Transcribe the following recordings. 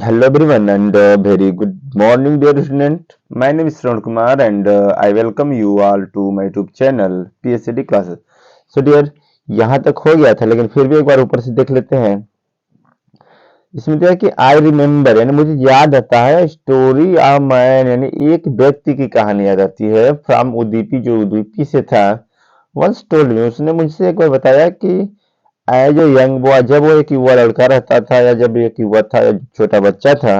Hello everyone and very good morning dear student. My name is Shravan Kumar and I welcome you all to my YouTube channel PSCD classes. So dear यहाँ तक हो गया था लेकिन फिर भी एक बार ऊपर से देख लेते हैं। इसमें क्या है कि आई रिमेम्बर यानी मुझे याद आता है स्टोरी ऑफ मैन यानी एक व्यक्ति की कहानी याद आती है फ्रॉम उदीपी जो उदीपी से था। वंस टोल्ड मी उसने मुझसे एक बार बताया कि एज ए यंग बॉय जब वो एक युवा लड़का रहता था या जब एक युवा था या छोटा बच्चा था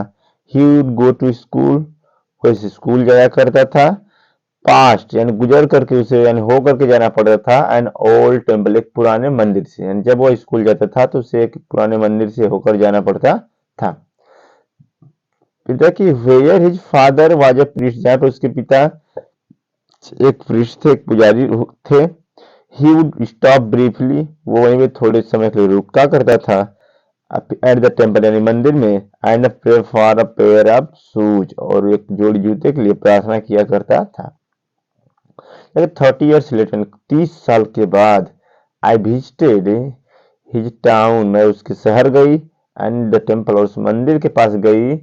he would go to school वो इस स्कूल जाया करता था पास्ट यानी गुजर करके उसे यानी हो करके जाना पड़ता था एन ओल्ड टेम्पल एक पुराने मंदिर से यानी जब वो स्कूल जाता था तो उसे एक पुराने मंदिर से होकर जाना पड़ता था। पिता की where his father was a priest जहाँ पे उसके पिता एक प्रीस्ट थे एक पुजारी थे। ही वुड स्टॉप ब्रीफली वो वहीं पे थोड़े समय के लिए रुका करता था एट द टेम्पल यानी मंदिर में and pray for a pair of shoes और एक जोड़ी जूते के लिए प्रार्थना किया करता था। 30 years लेटर 30 साल के बाद आई विजिटेड हिज टाउन मैं उसके शहर गई एंड द टेम्पल और उस मंदिर के पास गई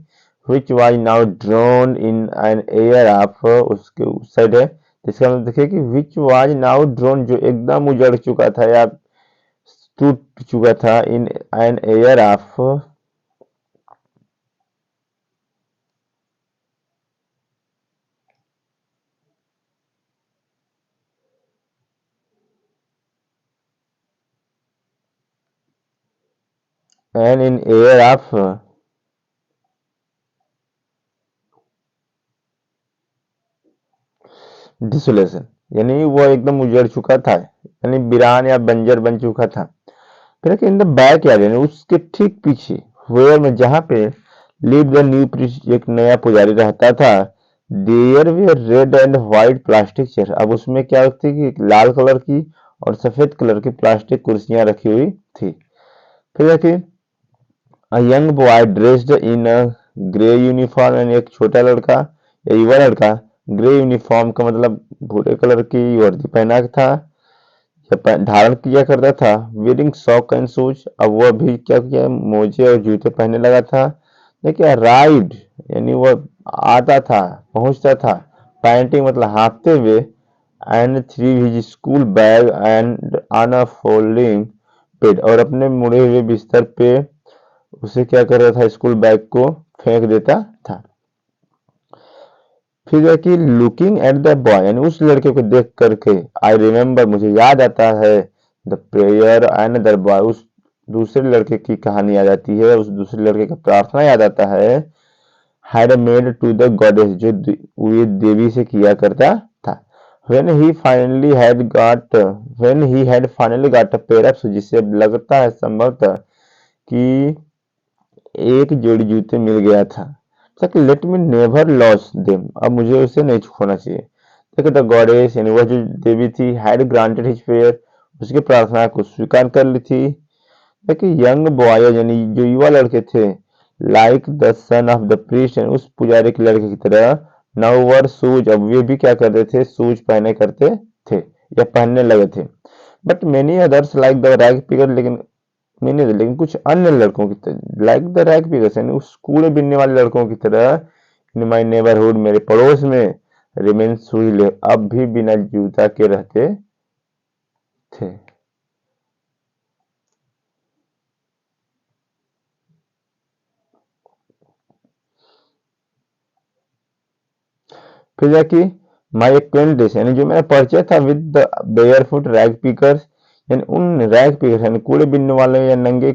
which was now drone in an air of उसके उस साइड है इसका मतलब देखिए कि विच वाज नाउ ड्रोन जो एकदम उजड़ चुका था या टूट चुका था in an air of an in air of desolation यानी वो एकदम उजड़ चुका था यानी वीरान या बंजर बन चुका था। फिर इन द बैक यार्ड यानी उसके ठीक पीछे वेयर में जहाँ पे लिव द न्यू प्रीस्ट एक नया पुजारी रहता था there were red and white plastic chair अब उसमें क्या थी कि लाल कलर की और सफेद कलर की प्लास्टिक कुर्सियां रखी हुई थी। फिर देखिए a young boy dressed in a grey uniform यानी एक छोटा लड़का या युवा लड़का ग्रे यूनिफॉर्म का मतलब भूरे कलर की वर्दी पहना था या धारण किया करता था वेयरिंग सॉक एंड शूज अब वह भी क्या किया मोजे और जूते पहनने लगा था। देखिए राइड यानी वह आता था पहुंचता था पैंटिंग मतलब हाँफते हुए and three his school bag and on a folding bed और अपने मुड़े हुए बिस्तर पे उसे क्या कर रहा था स्कूल बैग को फेंक देता था। फिर है कि लुकिंग एट द बॉय यानी उस लड़के को देख करके आई रिमेम्बर मुझे याद आता है the prayer and the boy उस दूसरे लड़के की कहानी याद आती है उस दूसरे लड़के का प्रार्थना याद आता है had made to the goddess जो ये देवी से किया करता था। when he finally had got when he had finally got a pair of shoes जिसे लगता है संभवतः कि एक जोड़ी जूते मिल गया था तक let me never loss them अब मुझे उसे नहीं खोना चाहिए। देखो द गॉडेस यानी वह जो देवी थी हैड ग्रांटेड हिज प्रेयर उसकी प्रार्थना को स्वीकार कर ली थी। देखिए यंग बॉय यानी जो युवा लड़के थे like the son of the priest उस पुजारी के लड़के की तरह नाउ वर शूज अब वे भी क्या करते थे शूज पहने करते थे या पहनने लगे थे। But many others like the rag picker लेकिन कुछ अन्य लड़कों की तरह लाइक द रैग पिकर्स यानी उस कूड़े बिनने वाले लड़कों की तरह इन माई नेबरहुड मेरे पड़ोस में रिमेन सुई अब भी बिना जूता के रहते थे। फिर जाके माई एक्वेंटेंस यानी जो मेरा परिचय था with the barefoot rag pickers यानी उन रैग पिकर्स यानी कूड़े बिनने वाले या नंगे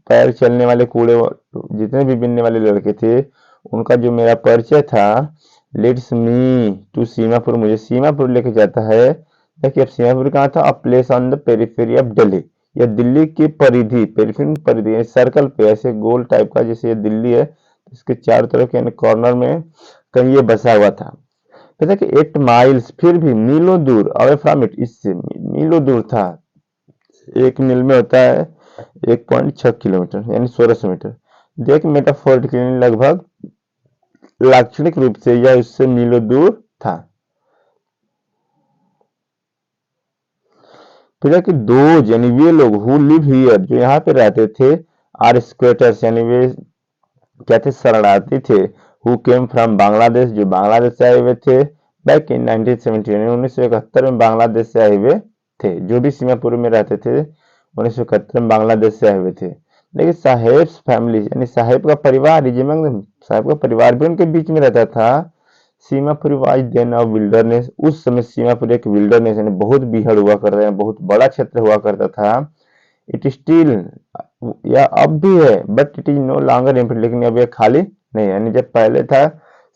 पैर चलने वाले कूड़े जितने भी बिनने वाले लड़के थे उनका जो मेरा परिचय था लेट्स मी टू सीमापुर मुझे सीमापुर लेके जाता है। देखिए अब सीमापुर कहाँ था a place on the periphery of Delhi या दिल्ली की परिधि पेरिफेरी परिधि सर्कल पे ऐसे गोल टाइप का जैसे ये दिल्ली है इसके चारों तरफ यानी कॉर्नर में कहीं ये बसा हुआ था। कहता कि 8 माइल्स फिर भी मीलों दूर अवे फ्रॉम इट इससे मीलों दूर था। एक मील में होता है 1.6 किलोमीटर यानी 1600 मीटर। देख मेटाफोरिकली लगभग लाक्षणिक रूप से यह उससे मीलों दूर था। फिर कि दोज यानी वे लोग हु लिव हियर जो यहाँ पे रहते थे आर स्क्वेटर्स यानी वे क्या थे, शरणार्थी थे, हु केम फ्रॉम बांग्लादेश, जो बांग्लादेश से आए हुए थे, बैक इन 1970 यानी 1971 में बांग्लादेश से आए हुए थे। जो भी सीमापुर में रहते थे 1971 में बांग्लादेश से आए हुए थे। लेकिन साहेब फैमिली यानी साहेब का परिवार, साहेब का परिवार भी उनके बीच में रहता था। सीमापुर वाज देन अ विल्डरनेस, उस समय सीमापुर एक विल्डरनेस यानी बहुत बीहड़ हुआ करता है, बहुत बड़ा क्षेत्र हुआ करता था। इट स्टिल, या अब भी है, but it is no longer empty, लेकिन अब ये खाली नहीं है। यानी जब पहले था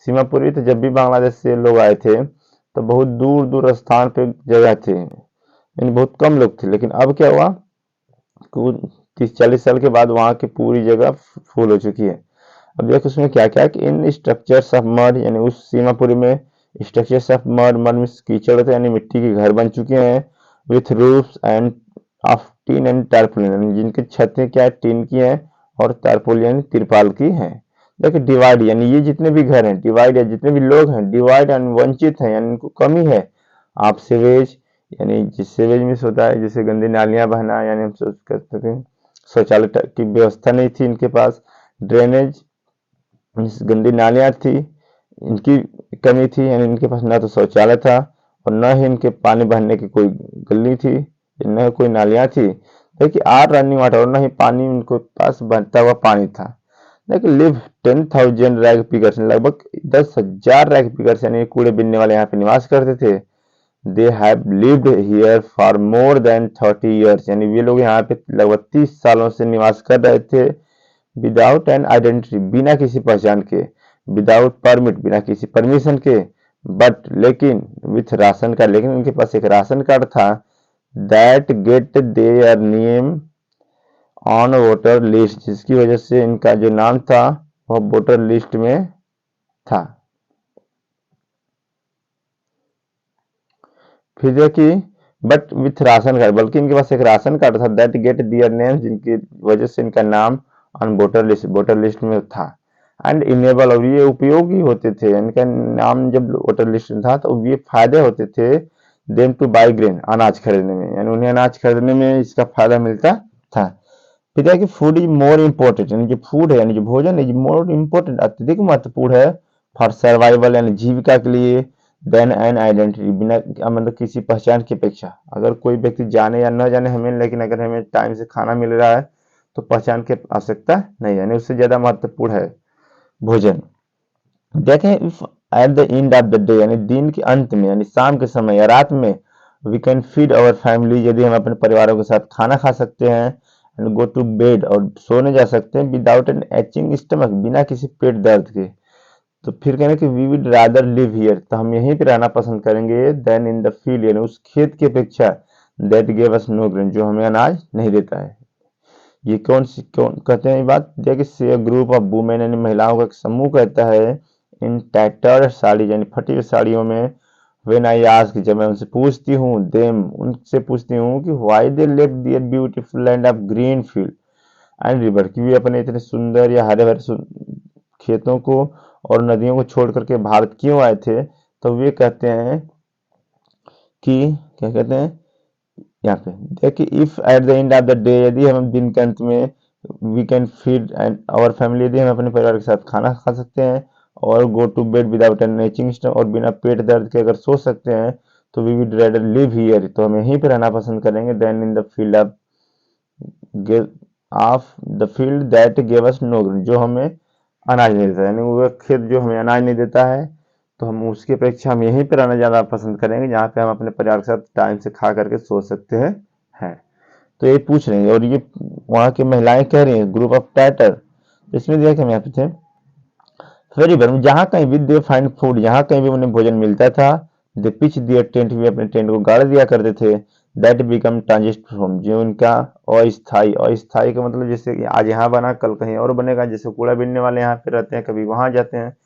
सीमापुरी, तो जब भी बांग्लादेश से लोग आए थे तो बहुत दूर दूर स्थान पे जगह थे, यानी बहुत कम लोग थे। लेकिन अब क्या हुआ, 30-40 साल के बाद वहां की पूरी जगह फुल हो चुकी है। अब देखो उसमें क्या क्या कि इन स्ट्रक्चर्स ऑफ मड, यानी उस सीमापुरी में स्ट्रक्चर्स ऑफ मड, मड में कीचड़ होते हैं यानी मिट्टी के घर बन चुके हैं, with roofs end of tin and tarpaulin, जिनकी छतें क्या टीन की हैं और टारपोलिन यानी तिरपाल की हैं। देखिए डिवाइड, यानी ये जितने भी घर हैं डिवाइड है, जितने भी लोग हैं डिवाइड एंड वंचित हैं, यानी इनको कमी है। आप सीवेज, यानी जिस सीवेज में होता है जैसे गंदी नालियां बहना, यानी हम सोच करते थे शौचालय की व्यवस्था नहीं थी इनके पास। ड्रेनेज, गंदी नालियां थी, इनकी कमी थी, यानी इनके पास ना तो शौचालय था और न ही इनके पानी बहने की कोई गली थी, न कोई नालियां थी। देखिए आर रनिंग वाटर, और न ही पानी उनके पास बहता हुआ पानी था। देखिए लिव 10,000 रैग पिगर्स, लगभग 10,000 रैग पिगर्स यानी कूड़े बिनने वाले यहाँ पे निवास करते थे। They have lived here for more than 30 years, यानी वे लोग यहाँ पे लगभग 30 सालों से निवास कर रहे थे। विदाउट एन आइडेंटिटी, बिना किसी पहचान के, विदाउट परमिट, बिना किसी परमिशन के, बट लेकिन विथ राशन कार्ड, लेकिन उनके पास एक राशन कार्ड था। That get their name on voter list, जिसकी वजह से इनका जो नाम था वह वोटर लिस्ट में था। फिर देखिए बट विथ राशन कार्ड, बल्कि इनके पास एक राशन कार्ड था। दैट गेट दियर नेम, जिनकी वजह से इनका नाम ऑन वोटर लिस्ट में था। एंड इनेबल, और ये उपयोगी होते थे, इनका नाम जब वोटर लिस्ट में था तो ये फायदे होते थे देम टू बाई ग्रेन, अनाज खरीदने में, यानी उन्हें अनाज खरीदने में इसका फायदा मिलता था। फिर है कि फूड इज मोर इम्पोर्टेंट, यानी जो फूड है यानी जो भोजन है मोर इम्पोर्टेंट, अत्यधिक महत्वपूर्ण है फॉर सर्वाइवल, यानी जीविका के लिए, देन एन आइडेंटिटी, बिना मतलब किसी पहचान की अपेक्षा। अगर कोई व्यक्ति जाने या न जाने हमें, लेकिन अगर हमें टाइम से खाना मिल रहा है तो पहचान की आवश्यकता नहीं, यानी उससे ज्यादा महत्वपूर्ण है भोजन। देखें if at the end of the day, यानी दिन के अंत में, यानी शाम के समय या रात में, we can feed our family, यदि हम अपने परिवारों के साथ खाना खा सकते हैं, एंड गो टू बेड, और सोने जा सकते हैं, विदाउट एन एचिंग स्टमक, बिना किसी पेट दर्द के, तो फिर कहना कि we would rather live here, तो हम यहीं पे रहना पसंद करेंगे, देन इन द फील्ड, यानी उस खेत की अपेक्षा, that give us no grain, जो हमें अनाज नहीं देता है। ये कौन कहते हैं ये बात, देखिए ग्रुप ऑफ वुमेन, यानी महिलाओं का एक समूह कहता है, इन टैटर्ड साड़ी, यानी फटी हुई साड़ियों में, व्हेन आई आस्क, जब मैं उनसे पूछती हूँ, देम, उनसे पूछती हूँ कि why they left their beautiful land of green field and river, कि वे अपने इतने सुंदर या हरे भरे खेतों को और नदियों को छोड़ करके भारत क्यों आए थे, तो वे कहते हैं कि, क्या कहते हैं यहाँ पे, देखिए if at the end of the day, यदि हम दिन के अंत में, we can feed and our family, यदि हम अपने परिवार के साथ खाना खा सकते हैं और go to bed without an aching stomach, और बिना पेट दर्द के अगर सो सकते हैं, तो we would rather live here, तो हम यहीं पर रहना पसंद करेंगे, than in the field of the field that give us no grain, जो हमें अनाज नहीं देता, यानी वो खेत जो हमें अनाज नहीं देता है, तो हम उसकी अपेक्षा हम यहीं पर रहना ज़्यादा पसंद करेंगे, जहाँ पे हम अपने परिवार के साथ टाइम से खा करके सो सकते हैं। तो ये पूछ रहे हैं, और ये वहाँ की महिलाएं कह रही हैं, ग्रुप ऑफ टाइटर, इसमें दिया कि हम यहाँ पे थे, वेरी वेल, जहाँ कहीं भी दे फाइंड फूड, जहाँ कहीं भी उन्हें भोजन मिलता था, दे पिच दियर टेंट, भी अपने टेंट को गाड़ दिया करते थे। दैट बिकम ट्रांजिस्ट होम, जो उनका अस्थाई, अस्थाई का मतलब जैसे कि आज यहाँ बना कल कहीं और बनेगा, जैसे कूड़ा बीनने वाले यहाँ पे रहते हैं, कभी वहां जाते हैं,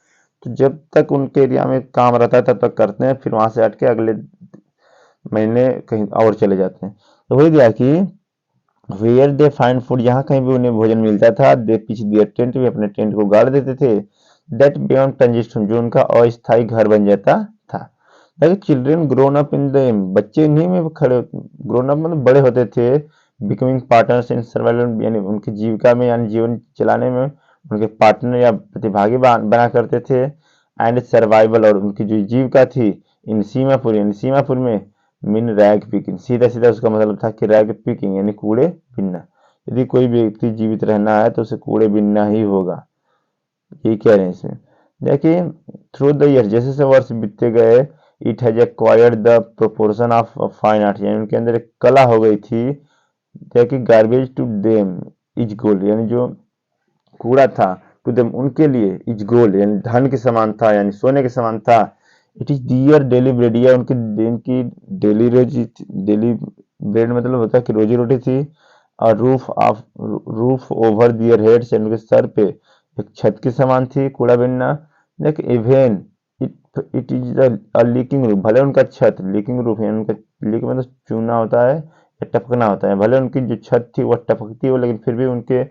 तो जब तक उनके एरिया में काम रहता है तब तक करते हैं, फिर वहां से हट के अगले महीने कहीं और चले जाते हैं। तो वही दिया कि वेयर दे फाइंड फूड, जहाँ कहीं भी उन्हें भोजन मिलता था, दे पिच दियर टेंट, भी अपने टेंट को गाड़ देते थे। दैट बिकम ट्रांजिस्ट होम, जो उनका अस्थाई घर बन जाता था। देखिए children grown up in the, बच्चे इन्हीं में खड़े, ग्रोन अप मतलब बड़े होते थे, बिकमिंग पार्टनर्स इन सर्वाइवल, यानी उनकी जीविका में, यानी जीवन चलाने में उनके पार्टनर या प्रतिभागी बना करते थे। एंड सर्वाइवल, और उनकी जो जीविका थी इन सीमापुर, यानी सीमापुर में मीन रैग पिकिंग, सीधा सीधा उसका मतलब था कि रैग पिकिंग यानी कूड़े बिनना। यदि कोई व्यक्ति जीवित रहना है तो उसे कूड़े बिनना ही होगा, यही कह रहे हैं इसमें। देखिए थ्रू द ईयर, जैसे जैसे वर्ष बीतते गए, it has acquired the proportion of fine art, यानी उनके अंदर एक कला हो गई थी। देखिए garbage to them is gold, यानी जो कूड़ा था टू देम उनके लिए इज गोल्ड, यानी धन के समान था, यानी सोने के समान था। It is their daily bread, या उनकी दिन की डेली रोजी, डेली ब्रेड मतलब होता है कि रोजी रोटी थी। और रूफ ओवर दियर हेड्स, यानी उनके सर पे एक छत के समान थी कूड़ा बिनना। Like even it it is a leaking roof, भले उनका छत लीकिंग रूफ, यानी उनका लीक मतलब चूना होता है या टपकना होता है, भले उनकी जो छत थी वह टपकती हो लेकिन फिर भी उनके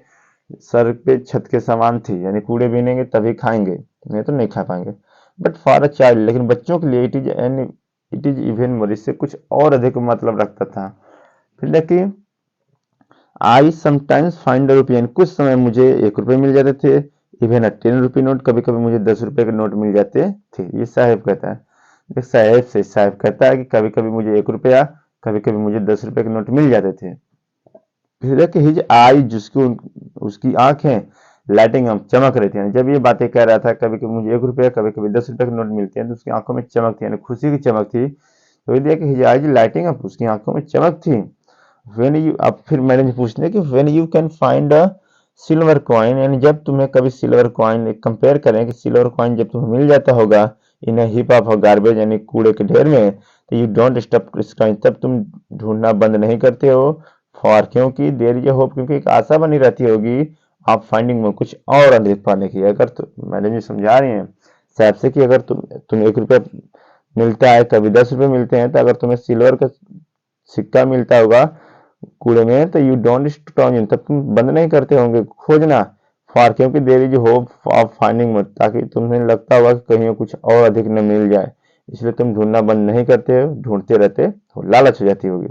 सर पे छत के समान थी, यानी कूड़े बीनेंगे तभी खाएंगे, नहीं तो नहीं खा पाएंगे। बट फॉर अ चाइल्ड, लेकिन बच्चों के लिए इट इज इवन मोर, इससे कुछ और अधिक मतलब रखता था। फिर देखिए आई समटाइम्स फाइंड रुपी, यानी कुछ समय मुझे 1 रुपये मिल जाते थे। इवन अ 10 रुपी नोट, कभी कभी मुझे 10 रुपये के नोट मिल जाते थे। ये साहेब कहता है, देख साहेब से साहेब कहता है कि कभी कभी मुझे 1 रुपया, कभी कभी मुझे 10 रुपये के नोट मिल जाते थे। फिर देखिए हिज आई, जिसकी उसकी आंखें लाइटिंग अप, चमक रही थी, यानी जब ये बातें कह रहा था कभी कभी मुझे 1 रुपया, कभी कभी 10 रुपये के नोट मिलते हैं, तो उसकी आंखों में चमक थी, यानी खुशी की चमक थी। तो ये देखिए हिज आईज लाइटिंग अप, उसकी आंखों में चमक थी। व्हेन यू, अब फिर मैडम जी पूछते हैं कि when you can find a silver coin, यानी जब तुम्हें कभी सिल्वर कॉइन, कंपेयर करें कि सिल्वर कॉइन जब तुम्हें मिल जाता होगा इन हिप ऑफ गार्बेज, यानी कूड़े के ढेर में, तो यू डोंट स्टॉप स्क्राइंग, तब तुम ढूंढना बंद नहीं करते हो। फॉर, क्योंकि देर इज होप, क्योंकि एक आशा बनी रहती होगी आप फाइंडिंग में कुछ और अधिक पाने की। अगर तो मैडम जी समझा रही हैं साहब से कि अगर तुम 1 रुपया मिलता है, कभी 10 रुपये मिलते हैं, तो अगर तुम्हें सिल्वर का सिक्का मिलता होगा कूड़े में, तो यू डोंट स्टॉप, तब तुम बंद नहीं करते होंगे खोजना। फॉर, क्योंकि there is hope of finding more, ताकि तुम्हें लगता होगा कि कहीं कुछ और अधिक न मिल जाए, इसलिए तुम ढूंढना बंद नहीं करते हो, ढूंढते रहते हो, लालच हो जाती होगी।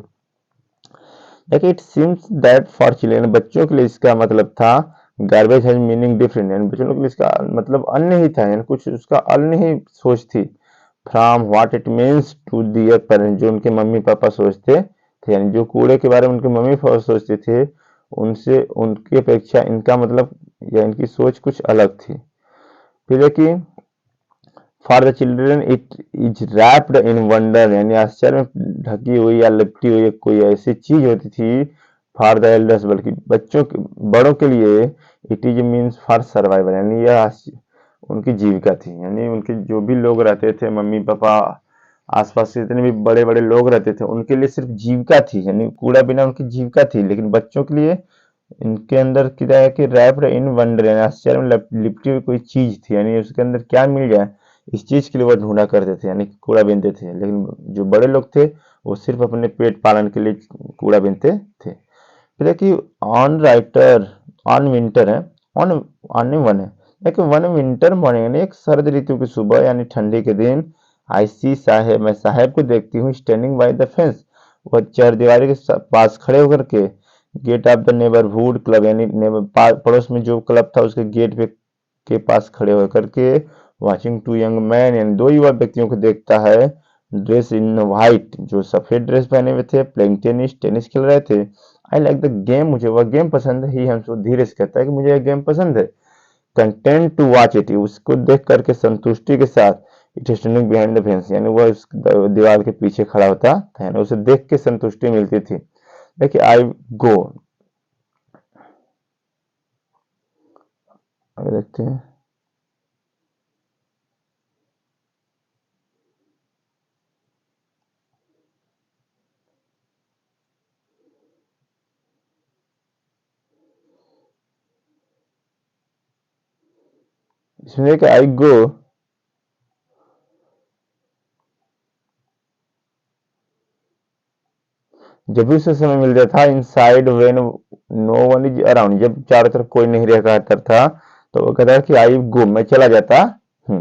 देखिए it seems that for children, बच्चों के लिए इसका मतलब था गार्बेज हैज मीनिंग डिफरेंट, यानी बच्चों के लिए इसका मतलब अन्य ही था, यानी कुछ उसका अन्य ही सोच थी। From what it means to their parents, जो उनके मम्मी पापा सोचते थे, यानी जो कूड़े के बारे में उनके मम्मी पापा सोचते थे, उनसे उनकी अपेक्षा इनका मतलब या इनकी सोच कुछ अलग थी। फिर देखिए for the children it is wrapped in wonder, यानी आश्चर्य में ढकी हुई या लिपटी हुई कोई ऐसी चीज होती थी। फॉर द एल्डर्स, बल्कि बच्चों के, बड़ों के लिए it is means for survival, यानी यह उनकी जीविका थी, यानी उनके जो भी लोग रहते थे, मम्मी पापा, आसपास के जितने भी बड़े बड़े लोग रहते थे, उनके लिए सिर्फ जीविका थी, यानी कूड़ा बिना उनकी जीविका थी। लेकिन बच्चों के लिए इनके अंदर क्या है कि रैप्ड इन वंडर, यानी आश्चर्य में लिपटी हुई कोई चीज थी, यानी उसके अंदर क्या मिल जाए इस चीज के लिए वो ढूंढा करते थे, यानी कूड़ा बीनते थे। लेकिन जो बड़े लोग थे वो सिर्फ अपने पेट पालन के लिए कूड़ा बीनते थे। फिर देखिए ऑन राइटर, ऑन विंटर है, ऑन ऑन वन है। देखिए वन विंटर मॉर्निंग, यानी एक सर्द ऋतु की सुबह, यानी ठंडी के दिन, आई सी साहेब, मैं साहेब को देखती हूँ, स्टैंडिंग बाय द फेंस, वह चरदीवारी के पास खड़े होकर के, gate of the neighbourhood club, यानी पड़ोस में जो क्लब था उसके गेट पे के पास खड़े होकर के, वॉचिंग टू यंग मैन, यानी 2 युवा व्यक्तियों को देखता है, ड्रेस इन व्हाइट, जो सफेद ड्रेस पहने हुए थे, प्लेइंग टेनिस, टेनिस खेल रहे थे। आई लाइक द गेम, मुझे वह गेम पसंद है, ही हमसे धीरे से कहता है कि मुझे यह गेम पसंद है। कंटेंट टू वॉच इट, उसको देख करके संतुष्टि के साथ, it standing behind the fence, यानी वह उस दीवार के पीछे खड़ा होता था, यानी उसे देख के संतुष्टि मिलती थी। देखिए आई गो, आगे देखते हैं। इसमें देखिए आई गो, जब भी उसे समय मिलता था, inside when no one is around, जब चारों तरफ कोई नहीं रह करता था, तो वो कहता है कि आई गो, मैं चला जाता हूँ।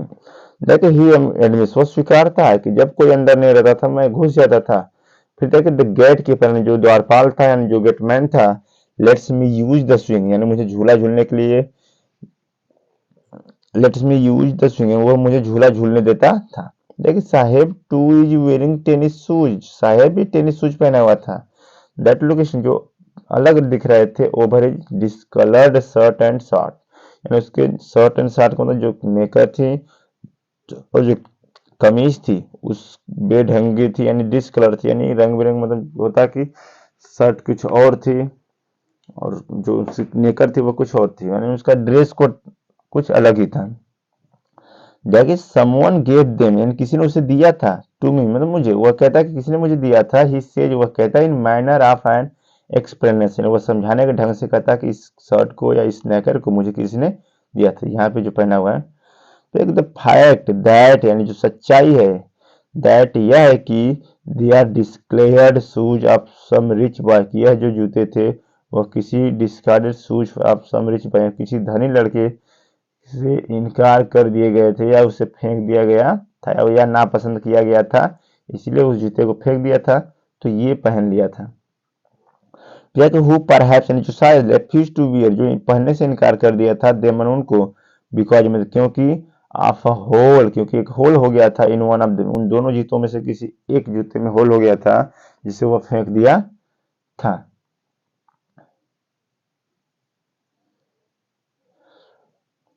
देखिए ही एडमिस, वो स्वीकारता है कि जब कोई अंदर नहीं रहता था मैं घुस जाता था। फिर देखिए द गेट कीपर, जो द्वारपाल था यानी जो गेटमैन था, let's me use the swing, यानी मुझे झूला झूलने के लिए let's me use the swing, वो मुझे झूला झूलने देता था। देखिए Saheb too is wearing tennis shoes, Saheb भी टेनिस शूज पहना हुआ था। दैट लोकेशन, जो अलग दिख रहे थे, over his discoloured shirt and short, यानी उसके शर्ट एंड शॉर्ट को जो नेकर थी और जो कमीज थी उस बेढंगी थी, यानी डिस्कलर थी, यानी रंग बिरंग, मतलब होता कि शर्ट कुछ और थी और जो उसकी नेकर थी वो कुछ और थी, यानी उसका ड्रेस कोड कुछ अलग ही था। देखिए समवन गेव देम, यानी किसी ने उसे दिया था, टू मी मतलब मुझे, वह कहता है कि किसी ने मुझे दिया था, ही सेज वह कहता है, इन मैनर ऑफ एन एक्सप्लेनेशन, वह समझाने के ढंग से कहता कि इस शर्ट को या इस नेकर को मुझे किसी ने दिया था, यहाँ पे जो पहना हुआ है। तो एक द फैक्ट दैट, यानी जो सच्चाई है, दैट यह है कि they are discarded shoes of some rich boy, यह जो जूते थे वह किसी discarded shoes of some rich boy, किसी धनी लड़के से इनकार कर दिए गए थे या उसे फेंक दिया गया था या नापसंद किया गया था, इसलिए उस जूते को फेंक दिया था, तो ये पहन लिया था। या कि हु परहैप्स, यानी जो शायद रिफ्यूज टू वियर, जो पहनने से इनकार कर दिया था, देमन उनको, बिकॉज में, क्योंकि ऑफ अ होल, क्योंकि एक होल हो गया था, इन वन ऑफ देम, उन दोनों जूतों में से किसी एक जूते में होल हो गया था जिसे वो फेंक दिया था।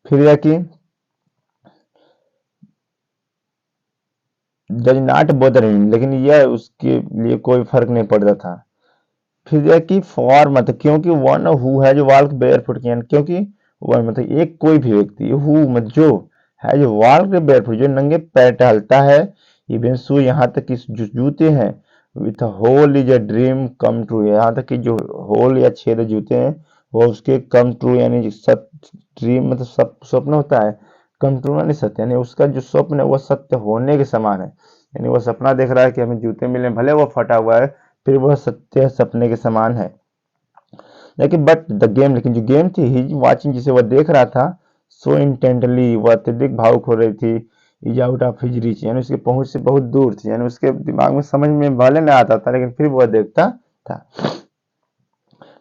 फिर यह कि डज नॉट बॉदर हिम, लेकिन यह उसके लिए कोई फर्क नहीं पड़ता था। फिर यह कि फॉर मतलब क्योंकि one who has walk barefoot, क्योंकि वन मतलब एक कोई भी व्यक्ति, हु मतलब जो हैज वॉल्क बेयरफुट, जो नंगे पैर टहलता है, इवन शू, यहाँ तक कि जो जूते हैं, with hole is a dream come true, यहाँ तक कि जो होल या छेद जूते हैं वो उसके कम ट्रू, यानी ड्रीम मतलब स्वप्न होता है, कम ट्रू यानी सत्य, यानी उसका जो स्वप्न है वो सत्य होने के समान है, यानी वो सपना देख रहा है कि हमें जूते मिले, भले वो फटा हुआ है, फिर वह सत्य सपने के समान है। लेकिन बट द गेम, लेकिन जो गेम थी, ही वाचिंग, जिसे वह देख रहा था, सो इंटेंटली, वह अत्यधिक भावुक हो रही थी, is out of his reach, यानी उसकी पहुंच से बहुत दूर थी, यानी उसके दिमाग में समझ में भले नहीं आता था लेकिन फिर वह देखता था।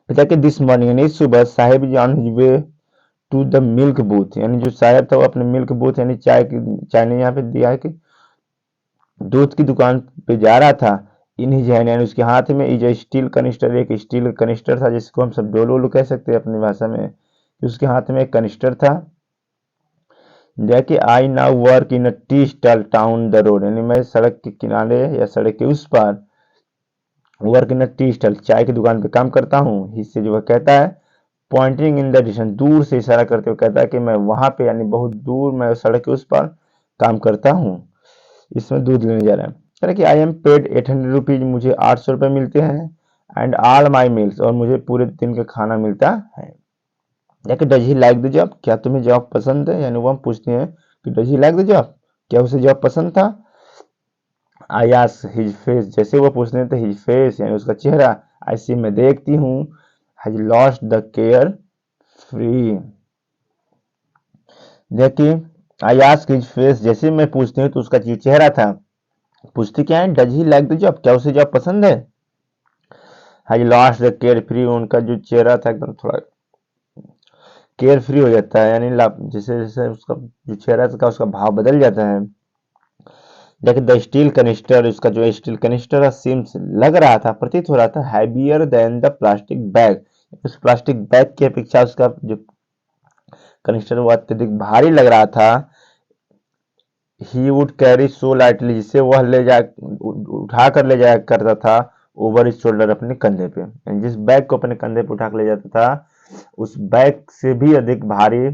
पिता के दिस मॉर्निंग, यानी इस सुबह, Saheb is on his way to the milk booth, यानी जो साहेब था वो अपने मिल्क बूथ, यानी चाय ने यहाँ पे दिया है कि दूध की दुकान पे जा रहा था। इन हिज हैंड, यानी उसके हाथ में, इज स्टील कनिस्टर, एक स्टील कनिस्टर था जिसको हम सब डोलो कह सकते हैं अपनी भाषा में, उसके हाथ में एक कनिस्टर था। देखिए I now work in a tea stall down the road, यानी मैं सड़क के किनारे या सड़क के उस पार, work in a tea stall, चाय की दुकान पे काम करता हूँ, इससे जो वह कहता है, पॉइंटिंग इन द डिस्टेंस, दूर से इशारा करते हुए कहता है कि मैं वहां पे, यानी बहुत दूर, मैं सड़क के उस पार काम करता हूँ, इसमें दूध लेने जा रहा है। कह रहा कि आई एम पेड 800 रुपीज, मुझे 800 रुपये मिलते हैं, एंड ऑल माई मील्स, और मुझे पूरे दिन का खाना मिलता है। देखिए does he like the job, क्या तुम्हें जॉब पसंद है, यानी वो हम पूछते हैं कि does he like the job, क्या उसे जॉब पसंद था। आई आस्क हिज फेस, जैसे वो पूछते थे, हिज फेस यानी उसका चेहरा, आई सी मैं देखती हूँ, has lost the care free. देखिए आई आस्क हिज फेस, जैसे मैं पूछती हूँ तो उसका जो चेहरा था, पूछती क्या है, does he like the job, क्या उसे जॉब पसंद है। Has lost the care free, उनका जो चेहरा था एकदम थोड़ा केयर फ्री हो जाता है, यानी जैसे जैसे उसका जो चेहरा था उसका भाव बदल जाता है। देखिए द स्टील कनिस्टर, उसका जो स्टील कनिस्टर सीम्स लग रहा था, प्रतीत हो रहा था, heavier than the plastic bag, उस प्लास्टिक बैग की अपेक्षा उसका जो कनिस्टर वो अत्यधिक भारी लग रहा था। He would carry so lightly, जिससे वह ले जा उठा कर ले जाया करता था, ओवर इज शोल्डर, अपने कंधे पे, यानी जिस बैग को अपने कंधे पे उठा कर ले जाता था उस बैग से भी अधिक भारी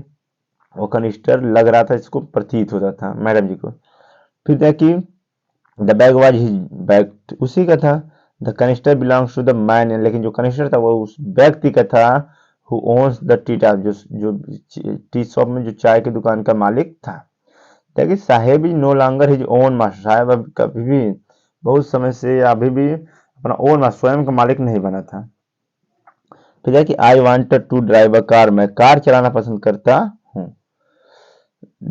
वो कनिस्टर लग रहा था, इसको प्रतीत होता था मैडम जी को। फिर देखिए the bag was his, bag उसी का था। The canister belongs to the man, लेकिन जो कनिस्टर था वो उस व्यक्ति का था, who owns the tea shop, जो टी शॉप में जो चाय की दुकान का मालिक था। देखिए Saheb is no longer his own master, Saheb अब कभी भी, बहुत समय से या अभी भी अपना ओन मास्टर, स्वयं का मालिक नहीं बना था। फिर देखिए I wanted to drive a car, मैं कार चलाना पसंद करता हूँ।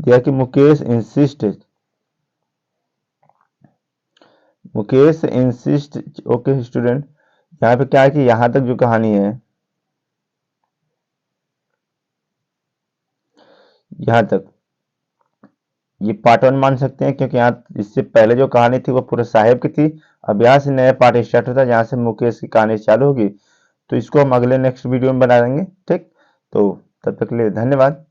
देखिए मुकेश इंसिस्ट, ओके स्टूडेंट, यहाँ पे क्या है कि यहाँ तक जो कहानी है, यहाँ तक ये पार्ट 1 मान सकते हैं, क्योंकि यहाँ इससे पहले जो कहानी थी वो पूरे साहेब की थी। अब यहाँ से नया पार्ट स्टार्ट होता है जहाँ से मुकेश की कहानी चालू होगी। तो इसको हम अगले नेक्स्ट वीडियो में बना देंगे, ठीक। तो तब तक के लिए धन्यवाद।